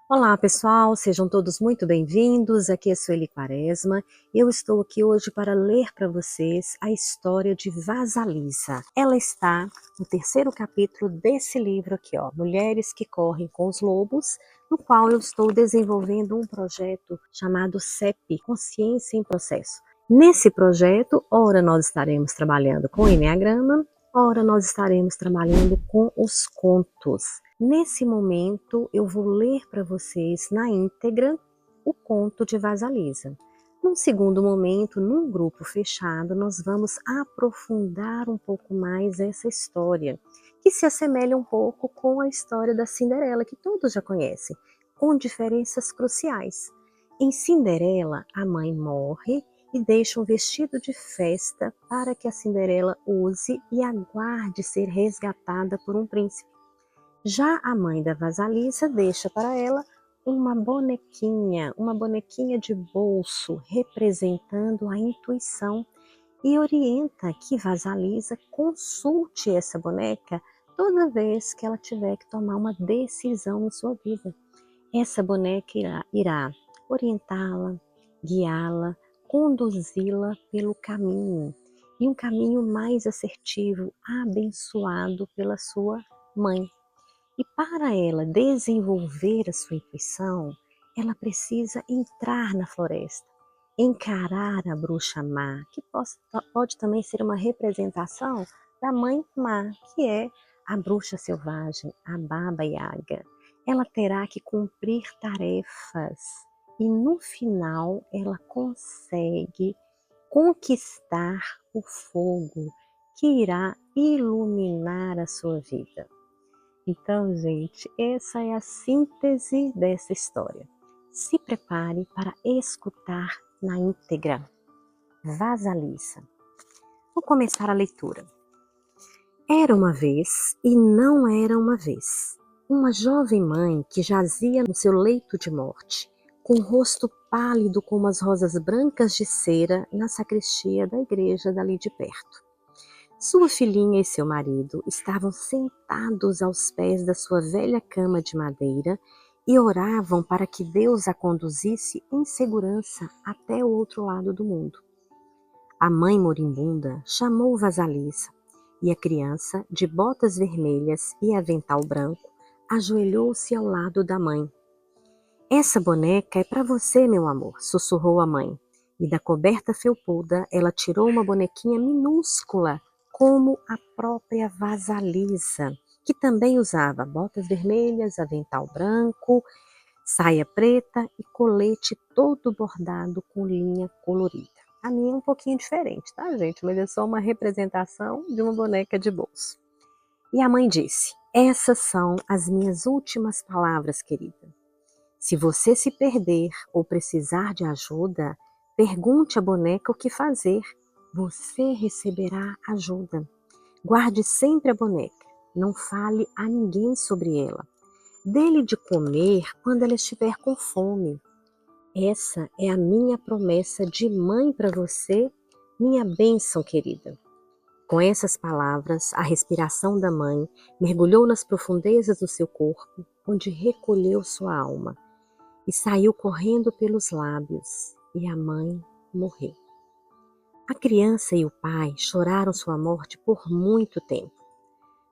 Olá pessoal, sejam todos muito bem-vindos, aqui é Sueli Quaresma. Eu estou aqui hoje para ler para vocês a história de Vasalisa. Ela está no terceiro capítulo desse livro aqui, ó, Mulheres que Correm com os Lobos, no qual eu estou desenvolvendo um projeto chamado CEP, Consciência em Processo. Nesse projeto, ora nós estaremos trabalhando com o Enneagrama, ora nós estaremos trabalhando com os contos. Nesse momento, eu vou ler para vocês na íntegra o conto de Vasalisa. Num segundo momento, num grupo fechado, nós vamos aprofundar um pouco mais essa história, que se assemelha um pouco com a história da Cinderela, que todos já conhecem, com diferenças cruciais. Em Cinderela, a mãe morre e deixa um vestido de festa para que a Cinderela use e aguarde ser resgatada por um príncipe. Já a mãe da Vasalisa deixa para ela uma bonequinha de bolso, representando a intuição, e orienta que Vasalisa consulte essa boneca toda vez que ela tiver que tomar uma decisão em sua vida. Essa boneca irá orientá-la, guiá-la, conduzi-la pelo caminho, e um caminho mais assertivo, abençoado pela sua mãe. E para ela desenvolver a sua intuição, ela precisa entrar na floresta, encarar a bruxa má, que pode também ser uma representação da mãe má, que é a bruxa selvagem, a Baba Yaga. Ela terá que cumprir tarefas e no final ela consegue conquistar o fogo que irá iluminar a sua vida. Então, gente, essa é a síntese dessa história. Se prepare para escutar na íntegra. Vasalisa. Vou começar a leitura. Era uma vez, e não era uma vez, uma jovem mãe que jazia no seu leito de morte, com o rosto pálido como as rosas brancas de cera na sacristia da igreja dali de perto. Sua filhinha e seu marido estavam sentados aos pés da sua velha cama de madeira e oravam para que Deus a conduzisse em segurança até o outro lado do mundo. A mãe moribunda chamou Vasalisa e a criança, de botas vermelhas e avental branco, ajoelhou-se ao lado da mãe. Essa boneca é para você, meu amor, sussurrou a mãe, e da coberta felpuda ela tirou uma bonequinha minúscula, como a própria Vasalisa, que também usava botas vermelhas, avental branco, saia preta e colete todo bordado com linha colorida. A minha é um pouquinho diferente, tá, gente? Mas é só uma representação de uma boneca de bolso. E a mãe disse: essas são as minhas últimas palavras, querida. Se você se perder ou precisar de ajuda, pergunte à boneca o que fazer. Você receberá ajuda. Guarde sempre a boneca. Não fale a ninguém sobre ela. Dê-lhe de comer quando ela estiver com fome. Essa é a minha promessa de mãe para você, minha bênção querida. Com essas palavras, a respiração da mãe mergulhou nas profundezas do seu corpo, onde recolheu sua alma, e saiu correndo pelos lábios, e a mãe morreu. A criança e o pai choraram sua morte por muito tempo.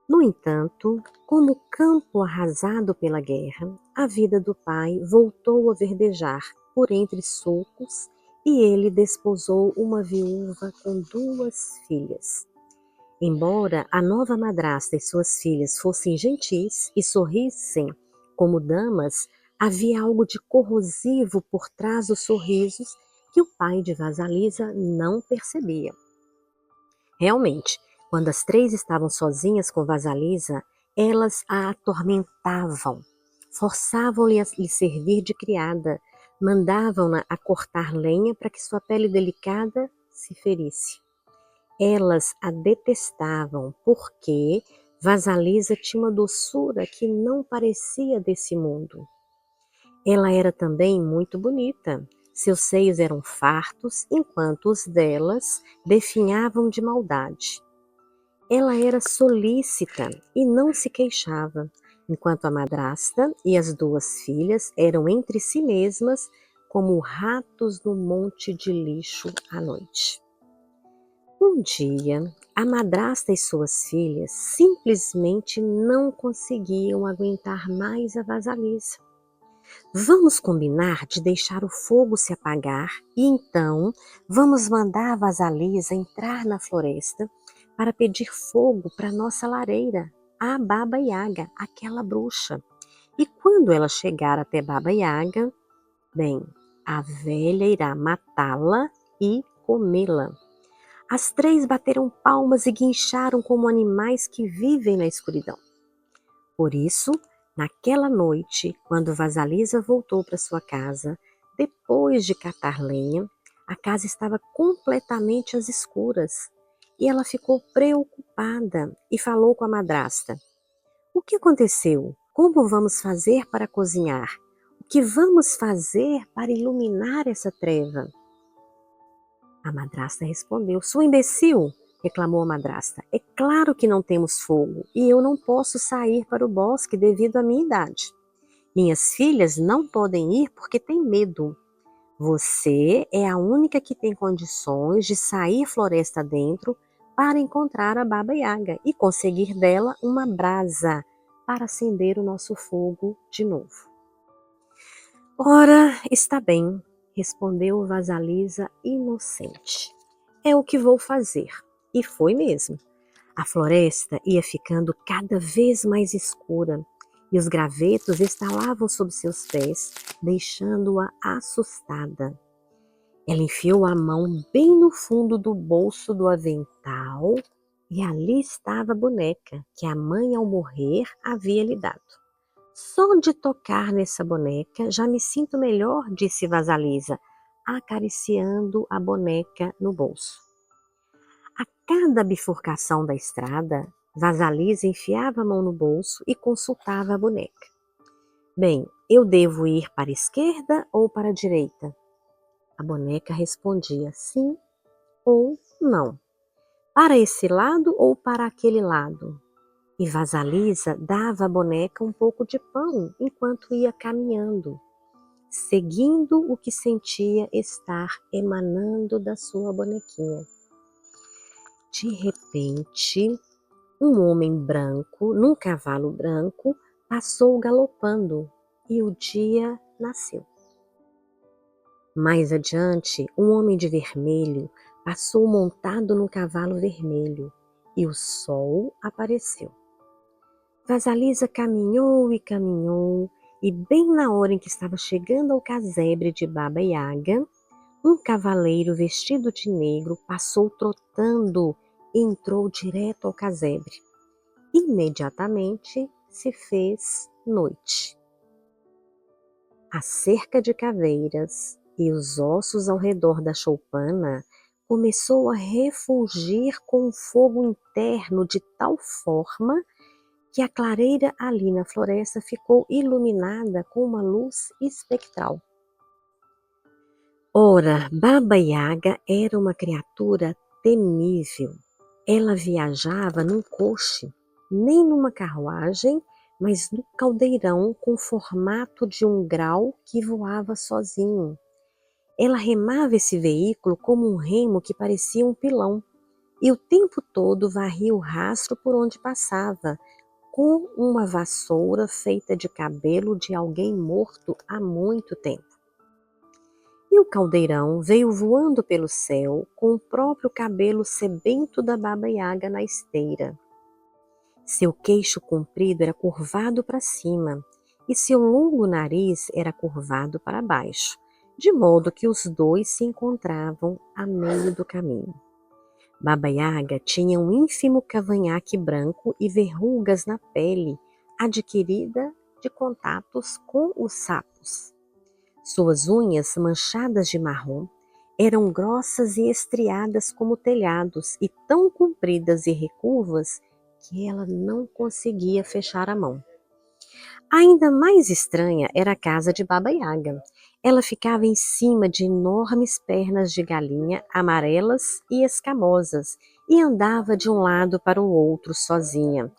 No entanto, como campo arrasado pela guerra, a vida do pai voltou a verdejar por entre sulcos e ele desposou uma viúva com 2 filhas. Embora a nova madrasta e suas filhas fossem gentis e sorrissem como damas, havia algo de corrosivo por trás dos sorrisos que o pai de Vasalisa não percebia. Realmente, quando as 3 estavam sozinhas com Vasalisa, elas a atormentavam, forçavam-lhe a lhe servir de criada, mandavam-na a cortar lenha para que sua pele delicada se ferisse. Elas a detestavam porque Vasalisa tinha uma doçura que não parecia desse mundo. Ela era também muito bonita. Seus seios eram fartos, enquanto os delas definhavam de maldade. Ela era solícita e não se queixava. enquanto a madrasta e as duas filhas eram entre si mesmas como ratos no monte de lixo à noite. Um dia, a madrasta e suas filhas simplesmente não conseguiam aguentar mais a Vasalisa. Vamos combinar de deixar o fogo se apagar e então vamos mandar a Vasalisa entrar na floresta para pedir fogo para nossa lareira, a Baba Yaga, aquela bruxa. E quando ela chegar até Baba Yaga, bem, a velha irá matá-la e comê-la. As três bateram palmas e guincharam como animais que vivem na escuridão. Por isso, naquela noite, quando Vasalisa voltou para sua casa, depois de catar lenha, a casa estava completamente às escuras e ela ficou preocupada e falou com a madrasta: "O que aconteceu? Como vamos fazer para cozinhar? O que vamos fazer para iluminar essa treva?" A madrasta respondeu: "Sua imbecil!" reclamou a madrasta. "É claro que não temos fogo e eu não posso sair para o bosque devido à minha idade. Minhas filhas não podem ir porque têm medo. Você é a única que tem condições de sair floresta dentro para encontrar a Baba Yaga e conseguir dela uma brasa para acender o nosso fogo de novo." "Ora, está bem", respondeu Vasalisa inocente. "É o que vou fazer." E foi mesmo. A floresta ia ficando cada vez mais escura e os gravetos estalavam sob seus pés, deixando-a assustada. Ela enfiou a mão bem no fundo do bolso do avental e ali estava a boneca que a mãe, ao morrer, havia lhe dado. "Só de tocar nessa boneca já me sinto melhor", disse Vasalisa, acariciando a boneca no bolso. A cada bifurcação da estrada, Vasalisa enfiava a mão no bolso e consultava a boneca. "Bem, eu devo ir para a esquerda ou para a direita?" A boneca respondia sim ou não. "Para esse lado ou para aquele lado?" E Vasalisa dava à boneca um pouco de pão enquanto ia caminhando, seguindo o que sentia estar emanando da sua bonequinha. De repente, um homem branco, num cavalo branco, passou galopando e o dia nasceu. Mais adiante, um homem de vermelho passou montado num cavalo vermelho e o sol apareceu. Vasalisa caminhou e caminhou, e bem na hora em que estava chegando ao casebre de Baba Yaga, um cavaleiro vestido de negro passou trotando e entrou direto ao casebre. Imediatamente se fez noite. A cerca de caveiras e os ossos ao redor da choupana começou a refulgir com um fogo interno de tal forma que a clareira ali na floresta ficou iluminada com uma luz espectral. Ora, Baba Yaga era uma criatura temível. Ela viajava num coche, nem numa carruagem, mas no caldeirão com formato de um grau que voava sozinho. Ela remava esse veículo como um remo que parecia um pilão, e o tempo todo varria o rastro por onde passava, com uma vassoura feita de cabelo de alguém morto há muito tempo. E o caldeirão veio voando pelo céu com o próprio cabelo sebento da Baba Yaga na esteira. Seu queixo comprido era curvado para cima e seu longo nariz era curvado para baixo, de modo que os dois se encontravam a meio do caminho. Baba Yaga tinha um ínfimo cavanhaque branco e verrugas na pele, adquirida de contatos com os sapos. Suas unhas, manchadas de marrom, eram grossas e estriadas como telhados e tão compridas e recurvas que ela não conseguia fechar a mão. Ainda mais estranha era a casa de Baba Yaga. Ela ficava em cima de enormes pernas de galinha amarelas e escamosas e andava de um lado para o outro sozinha.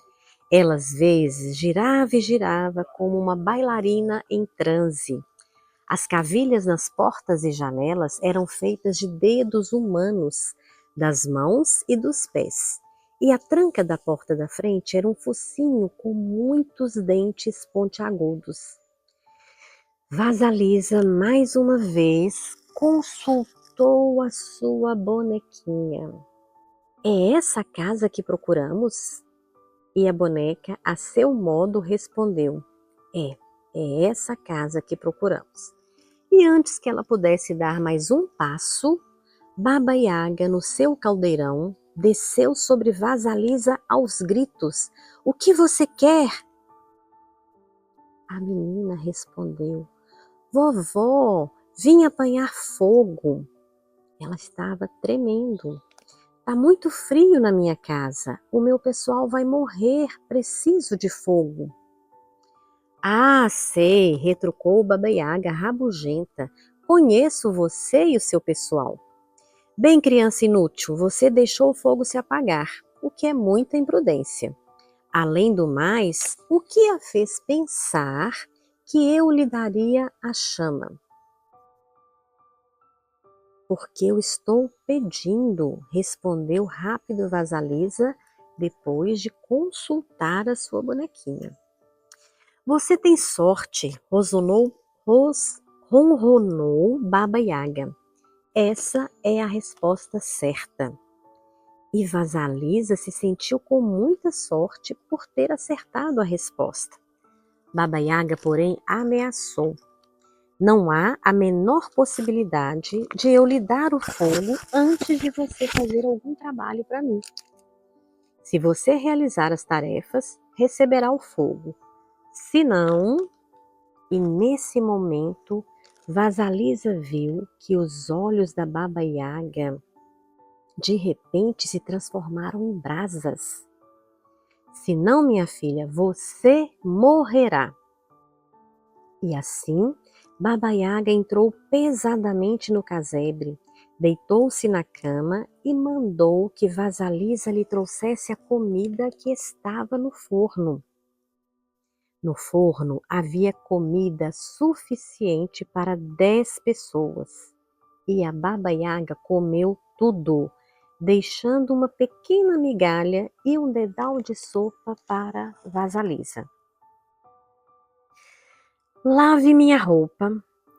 Ela às vezes girava e girava como uma bailarina em transe. As cavilhas nas portas e janelas eram feitas de dedos humanos, das mãos e dos pés. E a tranca da porta da frente era um focinho com muitos dentes pontiagudos. Vasalisa mais uma vez consultou a sua bonequinha. É essa a casa que procuramos? E a boneca, a seu modo, respondeu: é essa a casa que procuramos. E antes que ela pudesse dar mais um passo, Baba Yaga, no seu caldeirão, desceu sobre Vasalisa aos gritos: O que você quer? A menina respondeu: Vovó, vim apanhar fogo. Ela estava tremendo. Tá muito frio na minha casa. O meu pessoal vai morrer. Preciso de fogo. Ah, sei, retrucou Baba Yaga rabugenta. Conheço você e o seu pessoal. Bem, criança inútil, você deixou o fogo se apagar, o que é muita imprudência. Além do mais, o que a fez pensar que eu lhe daria a chama? Porque eu estou pedindo, respondeu rápido Vasalisa, depois de consultar a sua bonequinha. Você tem sorte, ronronou Baba Yaga. Essa é a resposta certa. E Vasalisa se sentiu com muita sorte por ter acertado a resposta. Baba Yaga, porém, ameaçou. Não há a menor possibilidade de eu lhe dar o fogo antes de você fazer algum trabalho para mim. Se você realizar as tarefas, receberá o fogo. Se não, e nesse momento, Vasalisa viu que os olhos da Baba Yaga de repente se transformaram em brasas. Se não, minha filha, você morrerá. E assim, Baba Yaga entrou pesadamente no casebre, deitou-se na cama e mandou que Vasalisa lhe trouxesse a comida que estava no forno. No forno havia comida suficiente para 10 pessoas. E a Baba Yaga comeu tudo, deixando uma pequena migalha e um dedal de sopa para Vasalisa. Lave minha roupa,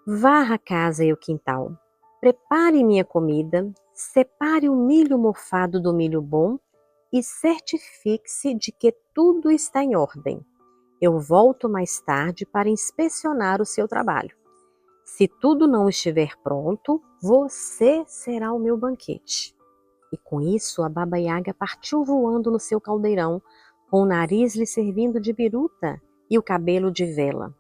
varra a casa e o quintal, prepare minha comida, separe o milho mofado do milho bom e certifique-se de que tudo está em ordem. Eu volto mais tarde para inspecionar o seu trabalho. Se tudo não estiver pronto, você será o meu banquete. E com isso, a Baba Yaga partiu voando no seu caldeirão, com o nariz lhe servindo de biruta e o cabelo de vela.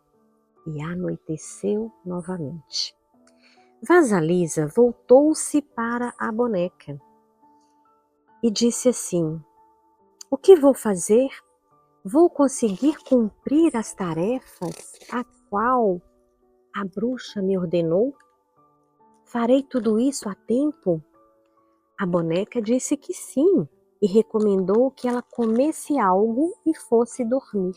E anoiteceu novamente. Vasalisa voltou-se para a boneca e disse assim: O que vou fazer? Vou conseguir cumprir as tarefas a qual a bruxa me ordenou? Farei tudo isso a tempo? A boneca disse que sim e recomendou que ela comesse algo e fosse dormir.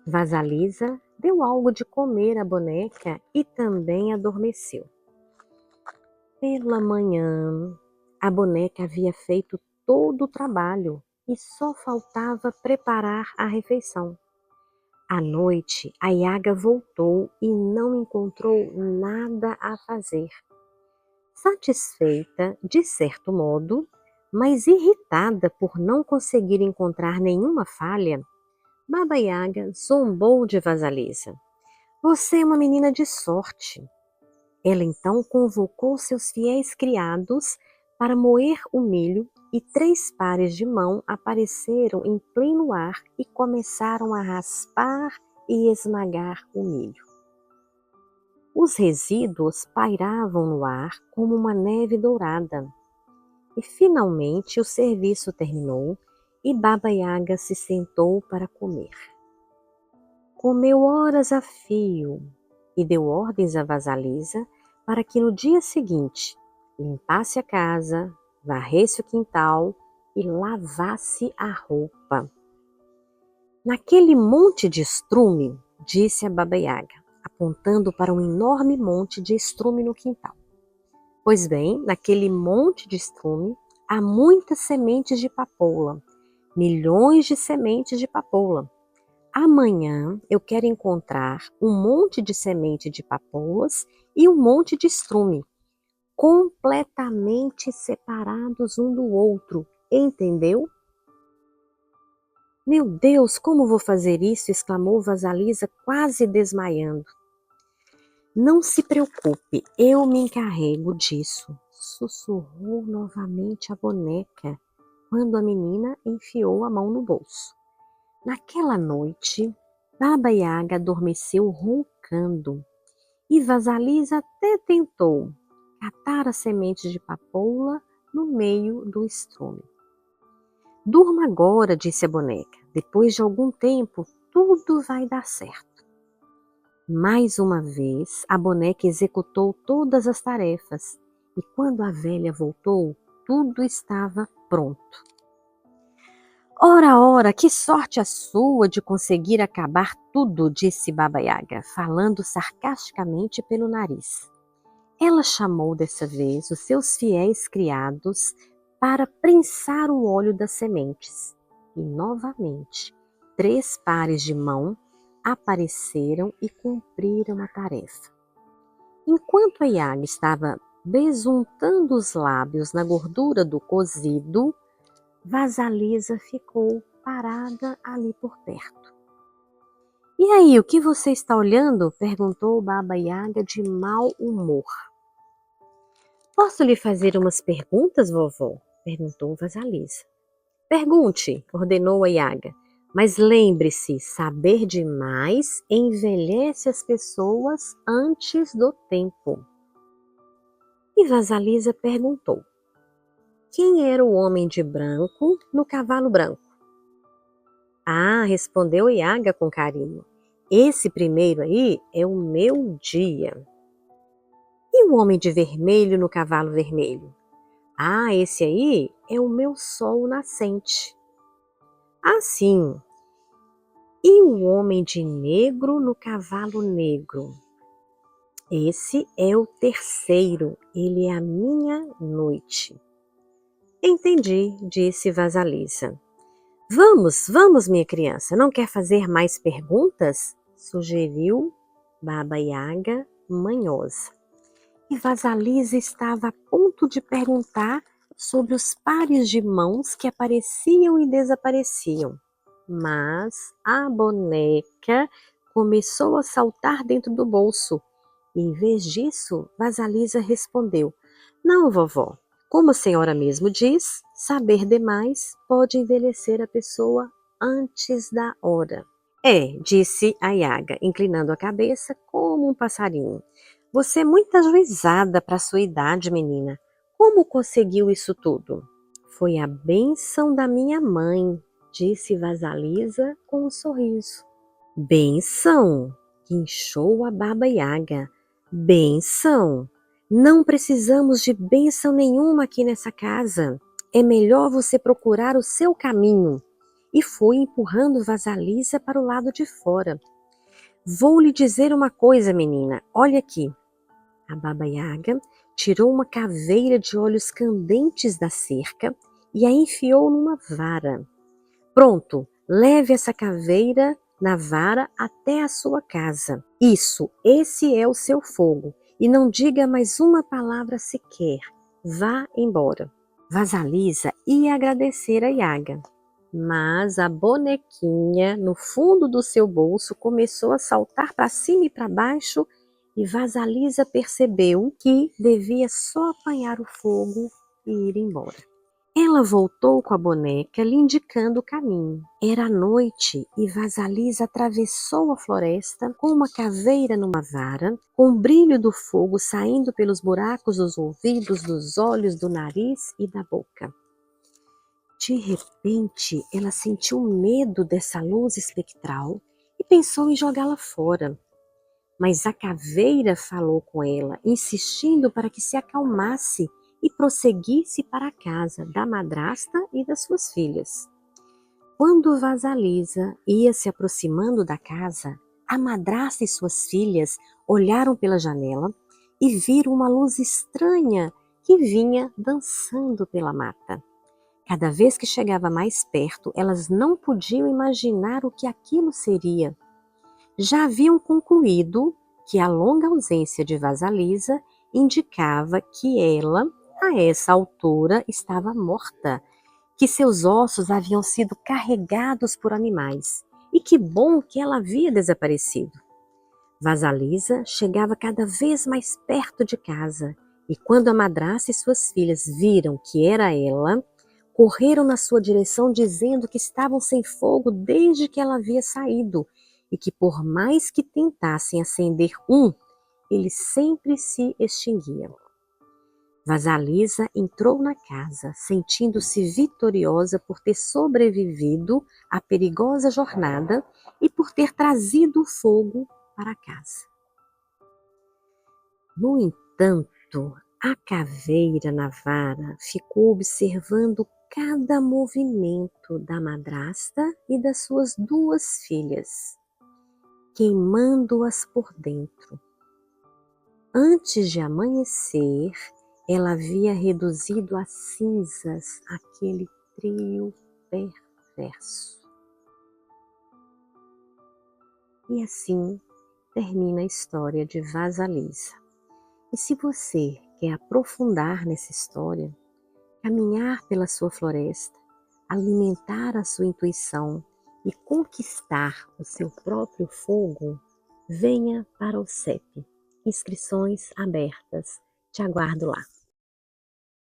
Vasalisa deu algo de comer à boneca e também adormeceu. Pela manhã, a boneca havia feito todo o trabalho e só faltava preparar a refeição. À noite, a Yaga voltou e não encontrou nada a fazer. Satisfeita, de certo modo, mas irritada por não conseguir encontrar nenhuma falha, Baba Yaga zombou de Vasalisa. Você é uma menina de sorte. Ela então convocou seus fiéis criados para moer o milho e 3 pares de mão apareceram em pleno ar e começaram a raspar e esmagar o milho. Os resíduos pairavam no ar como uma neve dourada. E finalmente o serviço terminou e Baba Yaga se sentou para comer. Comeu horas a fio e deu ordens a Vasalisa para que no dia seguinte limpasse a casa, varresse o quintal e lavasse a roupa. Naquele monte de estrume, disse a Baba Yaga, apontando para um enorme monte de estrume no quintal. Pois bem, naquele monte de estrume há muitas sementes de papoula, milhões de sementes de papoula. Amanhã eu quero encontrar um monte de semente de papoulas e um monte de estrume, completamente separados um do outro, entendeu? Meu Deus, como vou fazer isso? Exclamou Vasalisa, quase desmaiando. Não se preocupe, eu me encarrego disso, sussurrou novamente a boneca, quando a menina enfiou a mão no bolso. Naquela noite, Baba Yaga adormeceu roncando, e Vasalisa até tentou catar as sementes de papoula no meio do estrume. Durma agora, disse a boneca, depois de algum tempo tudo vai dar certo. Mais uma vez, a boneca executou todas as tarefas e quando a velha voltou, tudo estava pronto. Ora, ora, que sorte a sua de conseguir acabar tudo, disse Baba Yaga, falando sarcasticamente pelo nariz. Ela chamou dessa vez os seus fiéis criados para prensar o óleo das sementes. E novamente, 3 pares de mão apareceram e cumpriram a tarefa. Enquanto a Yaga estava besuntando os lábios na gordura do cozido, Vasalisa ficou parada ali por perto. E aí, o que você está olhando? Perguntou Baba Yaga de mau humor. Posso lhe fazer umas perguntas, vovó? Perguntou Vasalisa. Pergunte, ordenou a Yaga. Mas lembre-se, saber demais envelhece as pessoas antes do tempo. E Vasalisa perguntou. Quem era o homem de branco no cavalo branco? Ah, respondeu Yaga com carinho. Esse primeiro aí é o meu dia. E o homem de vermelho no cavalo vermelho? Ah, esse aí é o meu sol nascente. Ah, sim. E o homem de negro no cavalo negro? Esse é o terceiro, ele é a minha noite. Entendi, disse Vasalisa. Vamos, vamos, minha criança, não quer fazer mais perguntas? Sugeriu Baba Yaga, manhosa. E Vasalisa estava a ponto de perguntar sobre os pares de mãos que apareciam e desapareciam. Mas a boneca começou a saltar dentro do bolso. E, em vez disso, Vasalisa respondeu: Não, vovó. Como a senhora mesmo diz, saber demais pode envelhecer a pessoa antes da hora. É, disse a Yaga, inclinando a cabeça como um passarinho. Você é muito ajuizada para a sua idade, menina. Como conseguiu isso tudo? Foi a bênção da minha mãe, disse Vasalisa com um sorriso. Bênção? Inchou a Baba Yaga. Bênção? Não precisamos de bênção nenhuma aqui nessa casa. É melhor você procurar o seu caminho. E foi empurrando Vasalisa para o lado de fora. Vou lhe dizer uma coisa, menina. Olha aqui. A Baba Yaga tirou uma caveira de olhos candentes da cerca e a enfiou numa vara. Pronto, leve essa caveira na vara até a sua casa. Isso, esse é o seu fogo. E não diga mais uma palavra sequer. Vá embora. Vasalisa ia agradecer a Yaga, mas a bonequinha no fundo do seu bolso começou a saltar para cima e para baixo e Vasalisa percebeu que devia só apanhar o fogo e ir embora. Ela voltou com a boneca lhe indicando o caminho. Era noite e Vasalisa atravessou a floresta com uma caveira numa vara, com o brilho do fogo saindo pelos buracos dos ouvidos, dos olhos, do nariz e da boca. De repente, ela sentiu medo dessa luz espectral e pensou em jogá-la fora. Mas a caveira falou com ela, insistindo para que se acalmasse e prosseguisse para a casa da madrasta e das suas filhas. Quando Vasalisa ia se aproximando da casa, a madrasta e suas filhas olharam pela janela e viram uma luz estranha que vinha dançando pela mata. Cada vez que chegava mais perto, elas não podiam imaginar o que aquilo seria. Já haviam concluído que a longa ausência de Vasalisa indicava que ela, a essa altura, estava morta, que seus ossos haviam sido carregados por animais, e que bom que ela havia desaparecido. Vasalisa chegava cada vez mais perto de casa, e quando a madrasta e suas filhas viram que era ela, correram na sua direção dizendo que estavam sem fogo desde que ela havia saído, e que por mais que tentassem acender um, ele sempre se extinguia. Vasalisa entrou na casa, sentindo-se vitoriosa por ter sobrevivido à perigosa jornada e por ter trazido o fogo para casa. No entanto, a caveira na vara ficou observando cada movimento da madrasta e das suas duas filhas, queimando-as por dentro. Antes de amanhecer, ela havia reduzido a cinzas aquele trio perverso. E assim termina a história de Vasalisa. E se você quer aprofundar nessa história, caminhar pela sua floresta, alimentar a sua intuição e conquistar o seu próprio fogo, venha para o CEP. Inscrições abertas. Te aguardo lá.